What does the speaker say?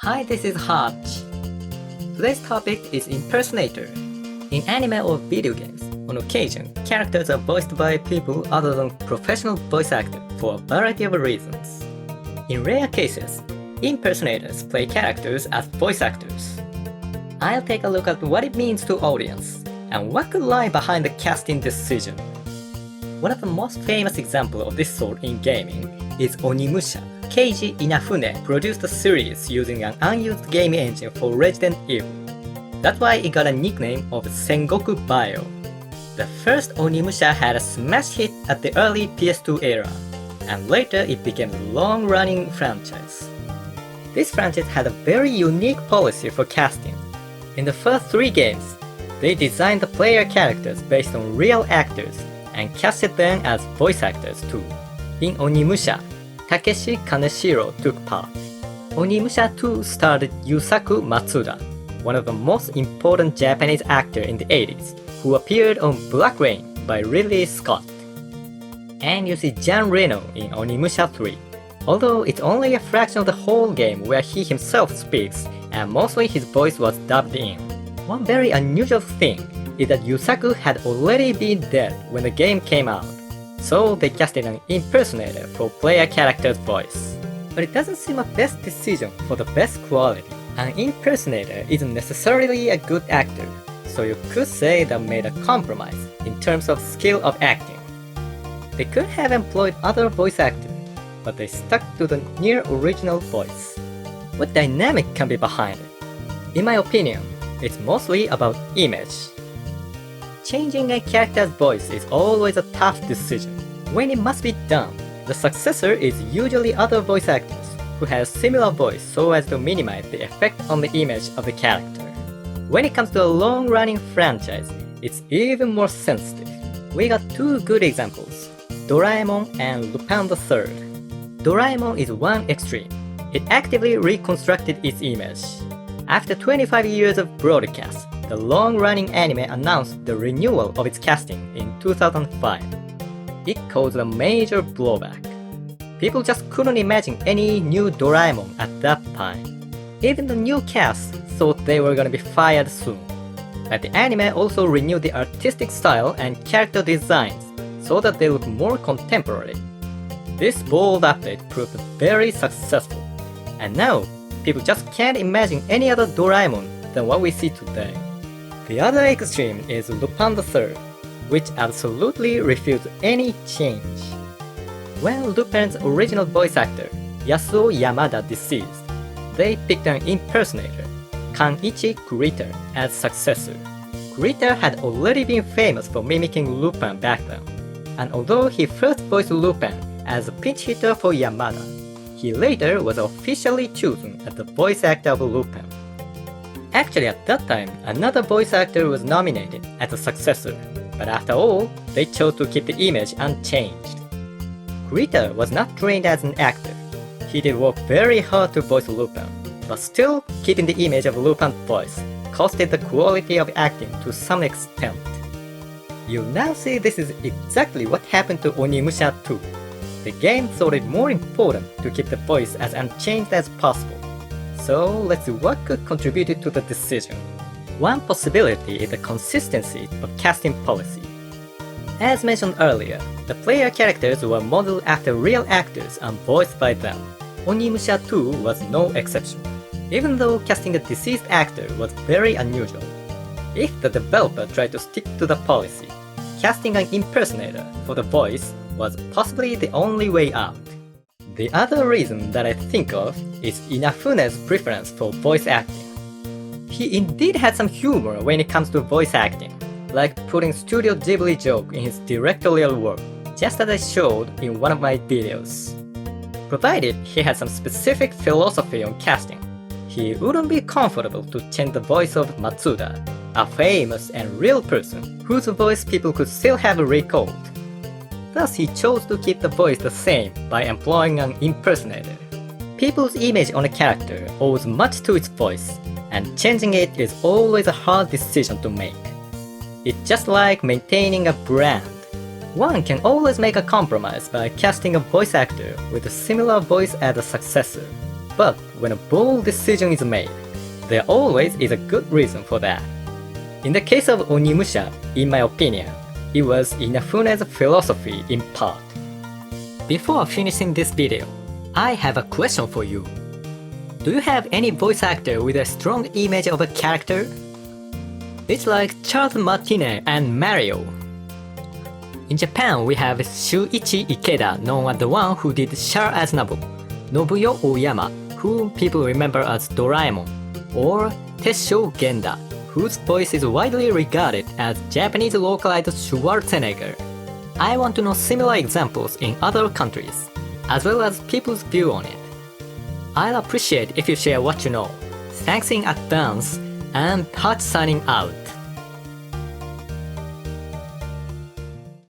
Hi, this is Hutch. Today's topic is impersonator. In anime or video games, on occasion, characters are voiced by people other than professional voice actors for a variety of reasons. In rare cases, impersonators play characters as voice actors. I'll take a look at what it means to audience, and what could lie behind the casting decision. One of the most famous examples of this sort in gaming is Onimusha. Keiji Inafune produced a series using an unused game engine for Resident Evil. That's why it got a nickname of Sengoku Bio. The first Onimusha had a smash hit at the early PS2 era, and later it became a long-running franchise. This franchise had a very unique policy for casting. In the first 3 games, they designed the player characters based on real actors and casted them as voice actors too. In Onimusha, Takeshi Kaneshiro took part. Onimusha 2 starred Yusaku Matsuda, one of the most important Japanese actors in the 80s, who appeared on Black Rain by Ridley Scott. And you see Jean Reno in Onimusha 3, although it's only a fraction of the whole game where he himself speaks, and mostly his voice was dubbed in. One very unusual thing is that Yusaku had already been dead when the game came out, so they casted an impersonator for player character's voice. But it doesn't seem a best decision for the best quality. An impersonator isn't necessarily a good actor, so you could say they made a compromise in terms of skill of acting. They could have employed other voice actors, but they stuck to the near original voice. What dynamic can be behind it? In my opinion, it's mostly about image. Changing a character's voice is always a tough decision. When it must be done, the successor is usually other voice actors who have similar voice so as to minimize the effect on the image of the character. When it comes to a long-running franchise, it's even more sensitive. We got 2 good examples, Doraemon and Lupin III. Doraemon is one extreme. It actively reconstructed its image. After 25 years of broadcast, the long-running anime announced the renewal of its casting in 2005. It caused a major blowback. People just couldn't imagine any new Doraemon at that time. Even the new cast thought they were gonna be fired soon. But the anime also renewed the artistic style and character designs so that they look more contemporary. This bold update proved very successful, and now people just can't imagine any other Doraemon than what we see today. The other extreme is Lupin III, which absolutely refused any change. When Lupin's original voice actor, Yasuo Yamada, deceased, they picked an impersonator, Kanichi Kurita, as successor. Kurita had already been famous for mimicking Lupin back then, and although he first voiced Lupin as a pinch hitter for Yamada, he later was officially chosen as the voice actor of Lupin. Actually, at that time, another voice actor was nominated as a successor, but after all, they chose to keep the image unchanged. Kurita was not trained as an actor. He did work very hard to voice Lupin, but still, keeping the image of Lupin's voice costed the quality of acting to some extent. You now see this is exactly what happened to Onimusha 2. The game thought it more important to keep the voice as unchanged as possible. So let's see what could contribute to the decision. One possibility is the consistency of casting policy. As mentioned earlier, the player characters were modeled after real actors and voiced by them. Onimusha 2 was no exception, even though casting a deceased actor was very unusual. If the developer tried to stick to the policy, casting an impersonator for the voice was possibly the only way out. The other reason that I think of is Inafune's preference for voice acting. He indeed had some humor when it comes to voice acting, like putting Studio Ghibli joke in his directorial work, just as I showed in one of my videos. Provided he had some specific philosophy on casting, he wouldn't be comfortable to change the voice of Matsuda, a famous and real person whose voice people could still have recalled. Thus, he chose to keep the voice the same by employing an impersonator. People's image on a character owes much to its voice, and changing it is always a hard decision to make. It's just like maintaining a brand. One can always make a compromise by casting a voice actor with a similar voice as a successor. But when a bold decision is made, there always is a good reason for that. In the case of Onimusha, in my opinion, it was Inafune's philosophy in part. Before finishing this video, I have a question for you. Do you have any voice actor with a strong image of a character? It's like Charles Martinet and Mario. In Japan, we have Shuichi Ikeda, known as the one who did Char Aznavour, Nobuyo Oyama, whom people remember as Doraemon, or Tessho Genda, whose voice is widely regarded as Japanese localized Schwarzenegger. I want to know similar examples in other countries, as well as people's view on it. I'll appreciate if you share what you know. Thanks in advance, and Hutch signing out.